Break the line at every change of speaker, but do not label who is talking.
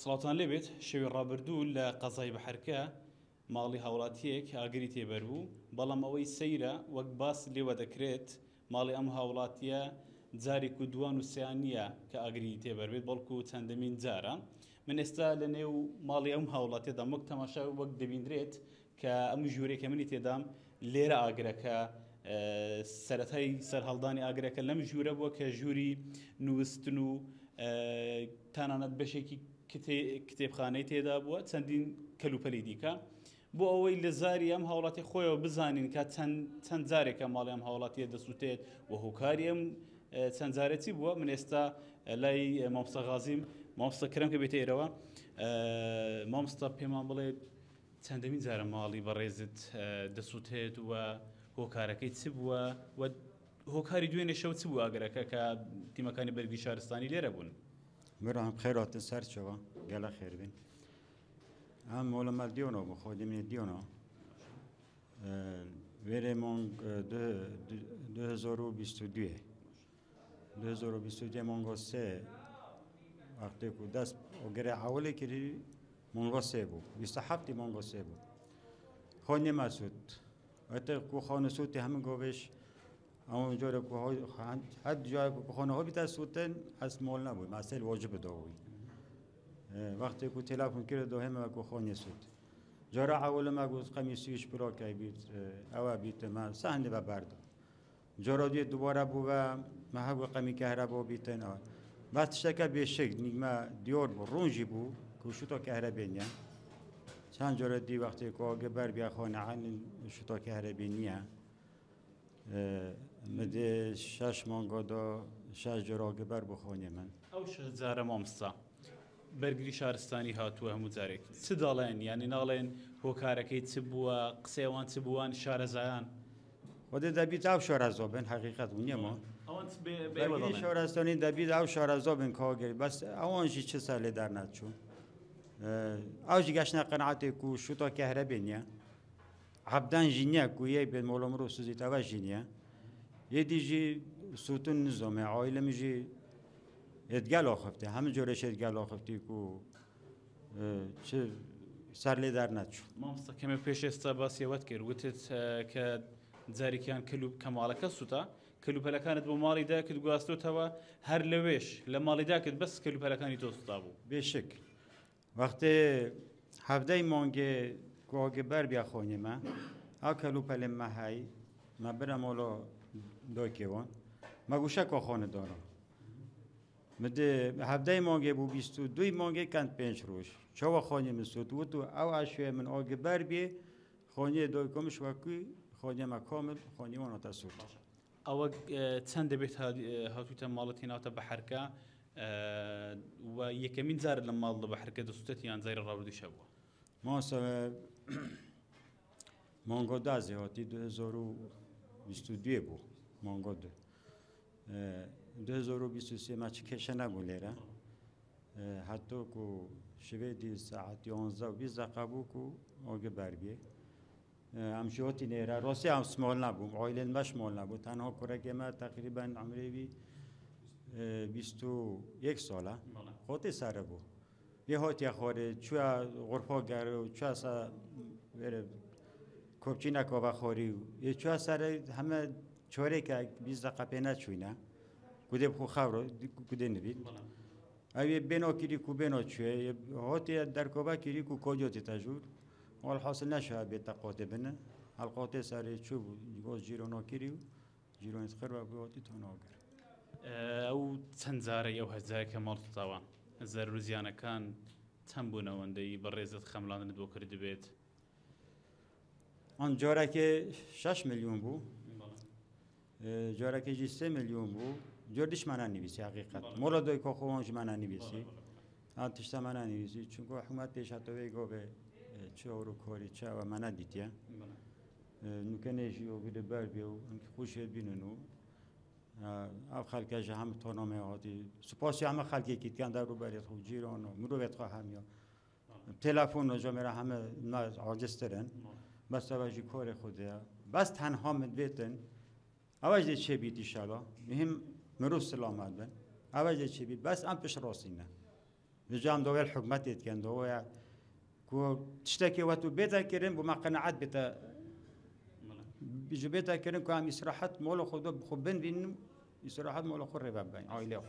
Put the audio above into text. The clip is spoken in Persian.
سڵاتان لێبێت شەوی ڕابردوو لە قەزای بەحەرکە ماڵی هاوڵاتیەک ئاگری تێبەربوو بەڵام ئەوەی سەیرە وەک باس لێوە دەکرێت ماڵی ئەم هاوڵاتیە جارێک و دوان و سێیان نییە کە ئاگری تێبەربێت بەڵکو چەندەمین جارە من ئێستا لە نێو ماڵی ئەم هاوڵاتیەدام وەک تەماشا وەک دەبیندرێت کە ئەم ژوورێک کە منی تێدام لێرە ئاگرەکە سەرەتای سەرهەڵدانی ئاگرەکە لەم ژوورە بووە کە ژووری نووستن و تانانەت بەشێکی کتێبخانەی تێدا بووە چەندین کەلوپەلی دیکە بۆ ئەوەی لە زاری ئەم هاوڵاتی خۆیەوە بزانین کە چەند جارێکە ماڵی ئەم هاوڵاتیە دەسووتێت و هۆکاری ئەم چەند جارێتی بووە من ئێستا لای مامۆستا غازیم مامۆستا کرم کە بێتە ئێرەوە مامۆستا پێمان بڵێ چەندەمین جارە ماڵی بەڕێزت دەسووتێت و هۆکارەکەی چ بووە و هۆکاری دوێنێ شەو چ بوو ئاگرەکە کە تیمەکانی بەرگی شارستانی لێرە بوون
مرام خيرات سرچوا گلا خیر بین هم مولا مال دیونو بخودی من دیونو وره مونگ 2022 مونگو سه وقتی که دست اگر اولی کردی مونگو سه بود 27 مونگو سه بود خونی مسعود وقتی که خانه سوتی همه گوش اما جوری که حد جای که خانه ها بیت سوتن از مال نبود مسئله واجب داوی وقتی که تلفن کرد دو همه که خانه سوت جارا اول ما گفت قمیصیش برا که بیت اوا بیت ما سحنده و برد جارا دیگه دوباره بو و ما هم قمی کهربا بیتن وقت شکل به شکل نیما دیار بو رونجی بو که شوتا کهربینیا چند جارا دی وقتی که آگه بر بیا خانه عن شوتا کهربینیا مده شش مانگا دا شش جراغ بر بخونی من
ئەو شەجارە مامۆستا بەرگری شارستانی هاتووە هەموو جارێک چ دەڵێن یعنی ناڵێن هۆکارەکەی چ بووە قسەیەوان چ بووان شارەزایان
خودت دبیت او شارزابن حقیقت اونیه ما
ئەوان
بەرگری شارستانی دبیت او شارزابن کاغری بس اوانجی چه ساله در نچون اوجی گشنه قناعتی کو شوتا کهربینیه عبدان جینیا کویه به مولامرو سوزیت اول جینیا یه دیجی سوتون نظامه عائله میجی ادگال آخفته همه جورش ادگال آخفتی کو چه سرلی در نچو
مامۆستا کەمە پێش ئێستا باسیەوەت کرد وتت کە جارێکیان کەماڵەکە سووتا کەلوپەلەکانت بۆ ماڵیدا کرد گواستۆتەوە هەر لەوێش لە ماڵیدا کرد بەس کەلوپەلەکانی تۆ سووتا بوو
بشکل وقتی هفته مانگه که بر بیا خونی ما اکلو پلم ما هی ما برم اولا دو کیوان ما گوشه که خانه دارم مده هفته مانگه بو 22 مانگه کند 5 روز چوا خانه مسود و تو او عشوه من آگه بر بی خانه دوی کمش وکی خانه ما کامل خانه وانا تسود
ئەوە چەند دەبێت هاتووتە ماڵەتی ناوتە بەحەرکە و یەکەمین جار لە ماڵ لە بەحەرکە دەسووتێت یان جاری ڕابردوو شەوە
ما مانگو دازی هاتی 2022 بود مانگو 2023 ما چه کشه نبود لیره حتی که شوه دی ساعت 11 و 20 دقیقه بود که آگه بر بیه همچه هاتی نیره راستی هم سمال نبود عائله مش مال نبود تنها کره که ما تقریبا عمره بی 21 ساله خودی سره بود یه هاتی خواره چوه غرفا گره و چوه سا بره کپچی نکاوه خوری یه چوه سره همه چاره که 20 دقیقه پی نچوینه کده بخو خورو کده نبید اوی بنا کری کو بنا چوه هاتی در کابه کری کو کجاتی تجور والحاصل نشه بیتا قاطع بنه القاطع سره چو بود گاز جیرونا کری و جیران خیر و بهاتی تاناگر
ئەو چەند جارەی ئەو هەزارێکە ماڵتاوان زەرروزیانەکان چەند بوون ئەوەندەی بەڕێزت خەملاندنت بۆ کردبێت
آن جاره که 6 میلیون بود جاره که 3 میلیون بود جردش من نویسی حقیقت مولا دوی که خوانش من نویسی آن تشتا من نویسی چون که حکومت پیش حتی ویگو به چه رو کاری چه و من ندیدیم نکنهشی و بیده بر بیو انکه خوشید بیننو او خلقش هم تونامه هاتی سپاسی همه خلقی که کن در رو برید خود جیران و مروت خواه هم یا تلفن و جامعه همه عاجز ترن بس توجه کار خوده بس تنها مدویتن اوج چه بیت ایشالا مهم مروز سلامت بن اوج چه بیت بس ام پیش راسینه بجام دوال حكمتي كان دو كو تشتكي واتو بيتا كريم بما قناعات بيتا بيجو بيتا كريم كو عم يسراحات مولو خدو خبن بينو يسراحات مولو خور رباب باين عائلة